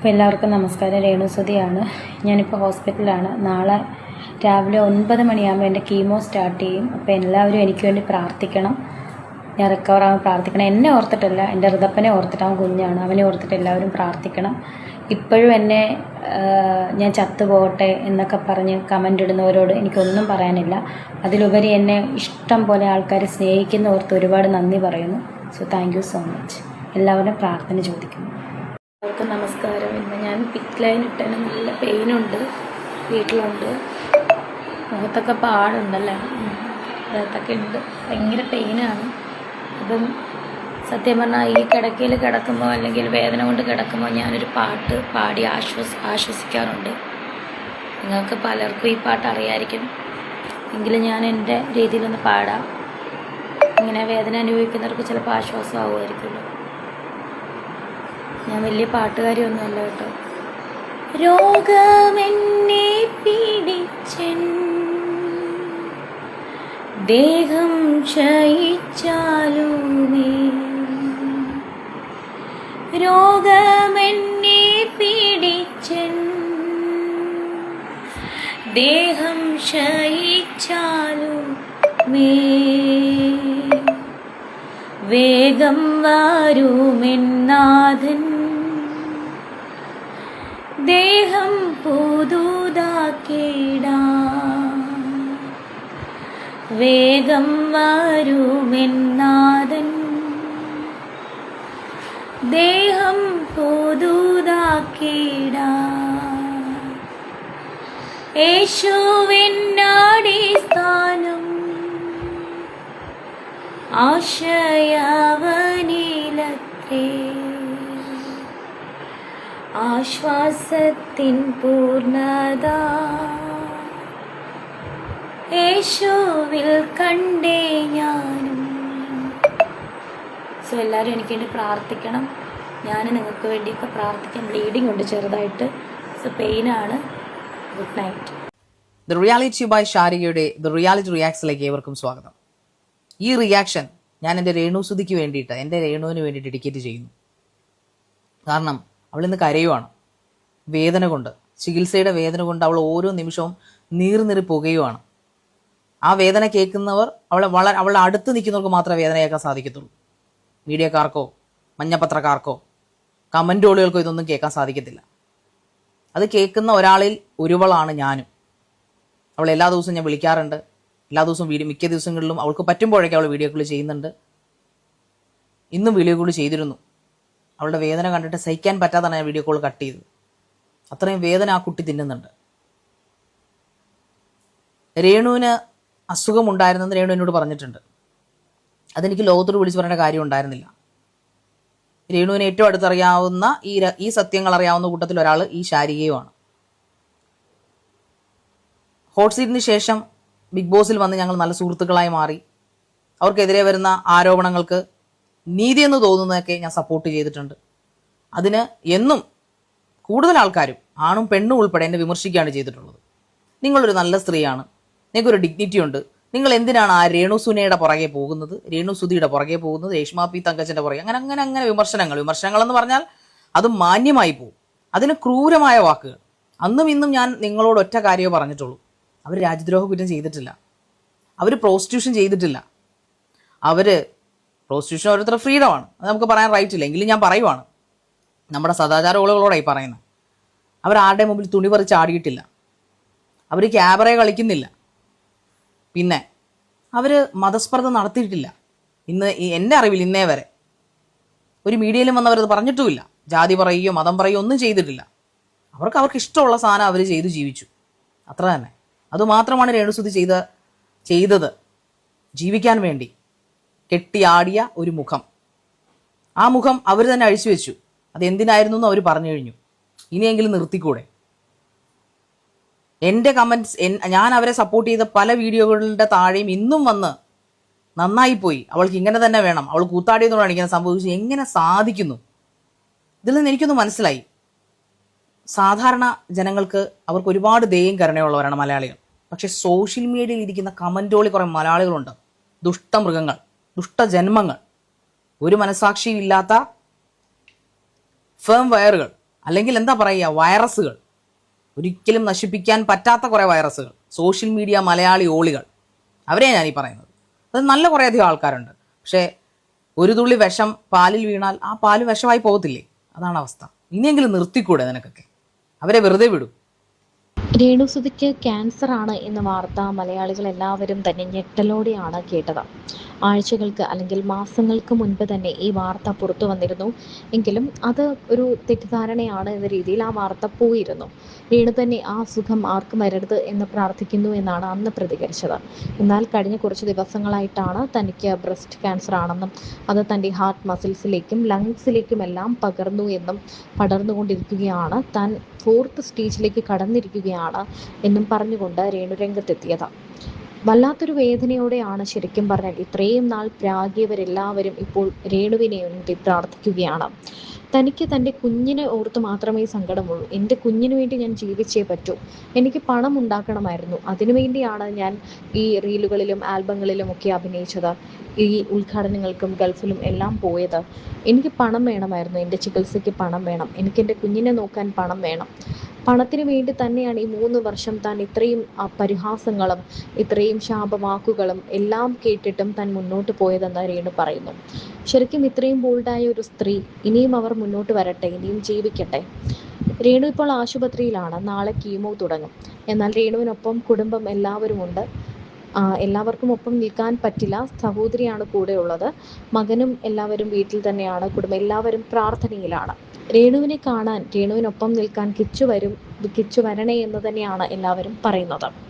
അപ്പോൾ എല്ലാവർക്കും നമസ്കാരം. രേണുസുതിയാണ്. ഞാനിപ്പോൾ ഹോസ്പിറ്റലിലാണ്. നാളെ രാവിലെ 9 മണിയാകുമ്പോൾ എൻ്റെ കീമോ സ്റ്റാർട്ട് ചെയ്യും. അപ്പോൾ എല്ലാവരും എനിക്ക് വേണ്ടി പ്രാർത്ഥിക്കണം. ഞാൻ റിക്കവർ ആകാൻ പ്രാർത്ഥിക്കണം. എന്നെ ഓർത്തിട്ടല്ല, എൻ്റെ ഋതപ്പനെ ഓർത്തിട്ട്. അവൻ കുഞ്ഞാണ്, അവനെ ഓർത്തിട്ട് എല്ലാവരും പ്രാർത്ഥിക്കണം. ഇപ്പോഴും എന്നെ ഞാൻ ചത്തുപോകട്ടെ എന്നൊക്കെ പറഞ്ഞ് കമൻ്റ് ഇടുന്നവരോട് എനിക്കൊന്നും പറയാനില്ല. അതിലുപരി എന്നെ ഇഷ്ടം പോലെ ആൾക്കാർ സ്നേഹിക്കുന്ന ഓർത്ത് ഒരുപാട് നന്ദി പറയുന്നു. So thank you so much. എല്ലാവരും പ്രാർത്ഥന ചോദിക്കുന്നു. എല്ലാവർക്കും നമസ്കാരം. ഇന്ന് ഞാൻ പിക്ക് ലൈൻ ഇട്ടതിന് നല്ല പെയിനുണ്ട്, വീട്ടിലുണ്ട്. മുഖത്തൊക്കെ പാടുണ്ടല്ലേ, അതൊക്കെ ഉണ്ട്. ഭയങ്കര പെയിനാണ്. അപ്പം സത്യം പറഞ്ഞാൽ ഈ കിടക്കയിൽ കിടക്കുമ്പോൾ അല്ലെങ്കിൽ വേദന കൊണ്ട് കിടക്കുമ്പോൾ ഞാനൊരു പാട്ട് പാടി ആശ്വസിക്കാറുണ്ട്. നിങ്ങൾക്ക് പലർക്കും ഈ പാട്ട് അറിയാമായിരിക്കും, എങ്കിലും ഞാൻ എൻ്റെ രീതിയിലൊന്ന് പാടാം. ഇങ്ങനെ വേദന അനുഭവിക്കുന്നവർക്ക് ചിലപ്പോൾ ആശ്വാസമാകുമായിരിക്കുമല്ലോ. ഞാൻ വലിയ പാട്ടുകാരിയൊന്നുമല്ല കേട്ടോ. രോഗമെന്നെ പീഡിച്ചൻ, ദേഹം ക്ഷയിച്ചാലുമേ, രോഗമെന്നെ പീഡിച്ചൻ, ദേഹം ക്ഷയിച്ചാലുമേ, വേഗം വരുമെന്നാഥൻ, ദേഹം പുതുതാക്കിടാം, വേഗം വരുമെന്നാഥൻ, ദേഹം പുതുതാക്കിടാം. യേശുവിനടിസ്ഥാനം, ആശയവനിലത്രേ, ആശ്വാസത്തിൻ പൂർണ്ണത യേശുവിൽ കണ്ടേ ഞാനും. സോ എല്ലാവരും എനിക്ക് വേണ്ടി പ്രാർത്ഥിക്കണം. ഞാൻ നിങ്ങൾക്ക് വേണ്ടിയൊക്കെ പ്രാർത്ഥിക്കാം. ബ്ലീഡിങ് ഉണ്ട് ചെറുതായിട്ട്. സോ പെയിനാണ്. Good night. The reality by ഷാരികയുടെ ദ റിയാലിറ്റി റിയാക്സിലേക്ക് ഏവർക്കും സ്വാഗതം. ഈ റിയാക്ഷൻ ഞാൻ എൻ്റെ രേണുസുതിക്ക് വേണ്ടിയിട്ട്, എൻ്റെ രേണുവിന് വേണ്ടി ഡെഡിക്കേറ്റ് ചെയ്യുന്നു. കാരണം അവളിന്ന് കരയുവാണ്. വേദന കൊണ്ട്, ചികിത്സയുടെ വേദന കൊണ്ട് അവൾ ഓരോ നിമിഷവും നീറി പുകയുവാണ്. ആ വേദന കേൾക്കുന്നവർ, അവളുടെ അടുത്ത് നിൽക്കുന്നവർക്ക് മാത്രമേ വേദന കേൾക്കാൻ സാധിക്കത്തുള്ളൂ. മീഡിയക്കാർക്കോ മഞ്ഞപ്പത്രക്കാർക്കോ കമൻറ്റോളുകൾക്കോ ഇതൊന്നും കേൾക്കാൻ സാധിക്കത്തില്ല. അത് കേൾക്കുന്ന ഒരാളിൽ ഒരുവളാണ് ഞാനും. അവൾ എല്ലാ ദിവസവും ഞാൻ വിളിക്കാറുണ്ട്. എല്ലാ ദിവസവും മിക്ക ദിവസങ്ങളിലും അവൾക്ക് പറ്റുമ്പോഴൊക്കെ അവൾ വീഡിയോ കോൾ ചെയ്യുന്നുണ്ട്. ഇന്നും വീഡിയോ കോൾ ചെയ്തിരുന്നു. അവളുടെ വേദന കണ്ടിട്ട് സഹിക്കാൻ പറ്റാതാണ് ഞാൻ വീഡിയോ കോൾ കട്ട് ചെയ്തത്. അത്രയും വേദന ആ കുട്ടി തിന്നുന്നുണ്ട്. രേണുവിന് അസുഖമുണ്ടായിരുന്നെന്ന് രേണു എന്നോട് പറഞ്ഞിട്ടുണ്ട്. അതെനിക്ക് ലോകത്തോട് വിളിച്ചു പറയേണ്ട കാര്യം ഉണ്ടായിരുന്നില്ല. രേണുവിന് ഏറ്റവും അടുത്തറിയാവുന്ന ഈ സത്യങ്ങൾ അറിയാവുന്ന കൂട്ടത്തിൽ ഒരാൾ ഈ ശാരികയുമാണ്. ഹോട്ട് സീറ്റിന് ശേഷം ബിഗ് ബോസിൽ വന്ന് ഞങ്ങൾ നല്ല സുഹൃത്തുക്കളായി മാറി. അവർക്കെതിരെ വരുന്ന ആരോപണങ്ങൾക്ക് നീതിയെന്ന് തോന്നുന്നതൊക്കെ ഞാൻ സപ്പോർട്ട് ചെയ്തിട്ടുണ്ട്. അതിന് എന്നും കൂടുതൽ ആൾക്കാരും ആണും പെണ്ണും ഉൾപ്പെടെ എന്നെ വിമർശിക്കുകയാണ് ചെയ്തിട്ടുള്ളത്. നിങ്ങളൊരു നല്ല സ്ത്രീയാണ്, നിങ്ങൾക്കൊരു ഡിഗ്നിറ്റി ഉണ്ട്, നിങ്ങൾ എന്തിനാണ് ആ രേണുസുനയുടെ പുറകെ പോകുന്നത്, രേണുസുതിയുടെ പുറകെ പോകുന്നത്, രേഷ്മ പി തങ്കച്ചൻ്റെ പുറകെ, അങ്ങനെ വിമർശനങ്ങൾ എന്ന് പറഞ്ഞാൽ അത് മാന്യമായി പോകും. അതിന് ക്രൂരമായ വാക്കുകൾ. അന്നും ഇന്നും ഞാൻ നിങ്ങളോട് ഒറ്റ കാര്യമേ പറഞ്ഞിട്ടുള്ളൂ. അവർ രാജ്യദ്രോഹ കുറ്റം ചെയ്തിട്ടില്ല, അവർ പ്രോസ്റ്റിറ്റ്യൂഷൻ ചെയ്തിട്ടില്ല. പ്രോസ്റ്റിറ്റ്യൂഷൻ ഓരോരുത്തരുടെ ഫ്രീഡമാണ്, അത് നമുക്ക് പറയാൻ റൈറ്റ് ഇല്ല. എങ്കിലും ഞാൻ പറയുവാണ്, നമ്മുടെ സദാചാര ഓളുകളോടായി പറയുന്നത്. അവർ ആരുടെ മുമ്പിൽ തുണി പറിച്ച് ആടിയിട്ടില്ല, അവർ ക്യാബറയെ കളിക്കുന്നില്ല, പിന്നെ അവർ മതസ്പർദ്ധ നടത്തിയിട്ടില്ല. എൻ്റെ അറിവിൽ ഇന്നേ വരെ ഒരു മീഡിയയിലും വന്നവരത് പറഞ്ഞിട്ടുമില്ല. ജാതി പറയുകയോ മതം പറയുകയോ ഒന്നും ചെയ്തിട്ടില്ല. അവർക്ക് ഇഷ്ടമുള്ള സാധനം അവർ ചെയ്തു ജീവിച്ചു, അത്ര തന്നെ. അതുമാത്രമാണ് രേണുസുതി ചെയ്തത്. ജീവിക്കാൻ വേണ്ടി കെട്ടിയാടിയ ഒരു മുഖം, ആ മുഖം അവർ തന്നെ അഴിച്ചു വെച്ചു. അതെന്തിനായിരുന്നു എന്ന് അവർ പറഞ്ഞു കഴിഞ്ഞു. ഇനിയെങ്കിലും നിർത്തിക്കൂടെ? എൻ്റെ കമൻറ്റ്സ്, ഞാൻ അവരെ സപ്പോർട്ട് ചെയ്ത പല വീഡിയോകളുടെ താഴെയും ഇന്നും വന്ന് നന്നായിപ്പോയി, അവൾക്ക് ഇങ്ങനെ തന്നെ വേണം, അവൾ കൂത്താടിയെന്നോടാണ് ഇങ്ങനെ സംഭവിച്ചു, എങ്ങനെ സാധിക്കുന്നു? ഇതിൽ നിന്ന് എനിക്കൊന്ന് മനസ്സിലായി, സാധാരണ ജനങ്ങൾക്ക് അവർക്ക് ഒരുപാട് ദയയും കരുണയുള്ളവരാണ് മലയാളികൾ. പക്ഷെ സോഷ്യൽ മീഡിയയിൽ ഇരിക്കുന്ന കമൻറ്റോളി കുറേ മലയാളികളുണ്ട്, ദുഷ്ടമൃഗങ്ങൾ, ദുഷ്ടജന്മങ്ങൾ, ഒരു മനസാക്ഷിയും ഇല്ലാത്ത ഫേം വയറുകൾ. അല്ലെങ്കിൽ എന്താ പറയുക, വൈറസുകൾ, ഒരിക്കലും നശിപ്പിക്കാൻ പറ്റാത്ത കുറേ വൈറസുകൾ, സോഷ്യൽ മീഡിയ മലയാളി ഓളികൾ, അവരെ ഞാനീ പറയുന്നത്. അത് നല്ല കുറേയധികം ആൾക്കാരുണ്ട്. പക്ഷേ ഒരു തുള്ളി വിഷം പാലിൽ വീണാൽ ആ പാല് വിഷമായി പോകത്തില്ലേ? അതാണ് അവസ്ഥ. ഇനിയെങ്കിലും നിർത്തിക്കൂടെ നിനക്കൊക്കെ? അവരെ വെറുതെ വിടും. രേണുസുതിക്ക് ക്യാൻസർ ആണ് എന്ന വാർത്ത മലയാളികൾ എല്ലാവരും തന്നെ ഞെട്ടലോടെയാണ് കേട്ടത്. ആഴ്ചകൾക്ക് അല്ലെങ്കിൽ മാസങ്ങൾക്ക് മുൻപ് തന്നെ ഈ വാർത്ത പുറത്തു വന്നിരുന്നു. എങ്കിലും അത് ഒരു തെറ്റിദ്ധാരണയാണ് എന്ന രീതിയിൽ ആ വാർത്ത പോയിരുന്നു. രേണു തന്നെ ആ അസുഖം ആർക്കും വരരുത് എന്ന് പ്രാർത്ഥിക്കുന്നു എന്നാണ് അന്ന് പ്രതികരിച്ചത്. എന്നാൽ കഴിഞ്ഞ കുറച്ച് ദിവസങ്ങളായിട്ടാണ് തനിക്ക് ബ്രസ്റ്റ് ക്യാൻസർ ആണെന്നും അത് തൻ്റെ ഹാർട്ട് മസിൽസിലേക്കും ലങ്സിലേക്കുമെല്ലാം പകർന്നു എന്നും പടർന്നുകൊണ്ടിരിക്കുകയാണ്, താൻ 4th സ്റ്റേജിലേക്ക് കടന്നിരിക്കുകയാണ് എന്നും പറഞ്ഞുകൊണ്ട് രേണു രംഗത്തെത്തിയത്. വല്ലാത്തൊരു വേദനയോടെയാണ് ശരിക്കും പറഞ്ഞാൽ ഇത്രയും നാൾ പ്രാഗിയവരെല്ലാവരും ഇപ്പോൾ രേണുവിനെ വേണ്ടി പ്രാർത്ഥിക്കുകയാണ്. തനിക്ക് തൻ്റെ കുഞ്ഞിനെ ഓർത്ത് മാത്രമേ സങ്കടമുള്ളൂ. എൻ്റെ കുഞ്ഞിന് വേണ്ടി ഞാൻ ജീവിച്ചേ പറ്റൂ. എനിക്ക് പണം ഉണ്ടാക്കണമായിരുന്നു. അതിനുവേണ്ടിയാണ് ഞാൻ ഈ റീലുകളിലും ആൽബങ്ങളിലും ഒക്കെ അഭിനയിച്ചത്, ഈ ഉദ്ഘാടനങ്ങൾക്കും ഗൾഫിലും എല്ലാം പോയത്. എനിക്ക് പണം വേണമായിരുന്നു, എൻ്റെ ചികിത്സയ്ക്ക് പണം വേണം, എനിക്ക് എൻ്റെ കുഞ്ഞിനെ നോക്കാൻ പണം വേണം. പണത്തിന് വേണ്ടി തന്നെയാണ് ഈ 3 വർഷം താൻ ഇത്രയും പരിഹാസങ്ങളും ഇത്രയും ശാപവാക്കുകളും എല്ലാം കേട്ടിട്ടും താൻ മുന്നോട്ട് പോയതെന്ന് രേണു പറയുന്നു. ശരിക്കും ഇത്രയും ബോൾഡായ ഒരു സ്ത്രീ, ഇനിയും അവർ മുന്നോട്ട് വരട്ടെ, ഇനിയും ജീവിക്കട്ടെ. രേണു ഇപ്പോൾ ആശുപത്രിയിലാണ്. നാളെ കീമോ തുടങ്ങും. എന്നാൽ രേണുവിനൊപ്പം കുടുംബം എല്ലാവരും ഉണ്ട്. എല്ലാവർക്കും ഒപ്പം നിൽക്കാൻ പറ്റില്ല. സഹോദരിയാണ് കൂടെ ഉള്ളത്. മകനും എല്ലാവരും വീട്ടിൽ തന്നെയാണ്. കുടുംബം എല്ലാവരും പ്രാർത്ഥനയിലാണ്. രേണുവിനെ കാണാൻ, രേണുവിനൊപ്പം നിൽക്കാൻ കിച്ചു വരണേ എന്ന് തന്നെയാണ് എല്ലാവരും പറയുന്നത്.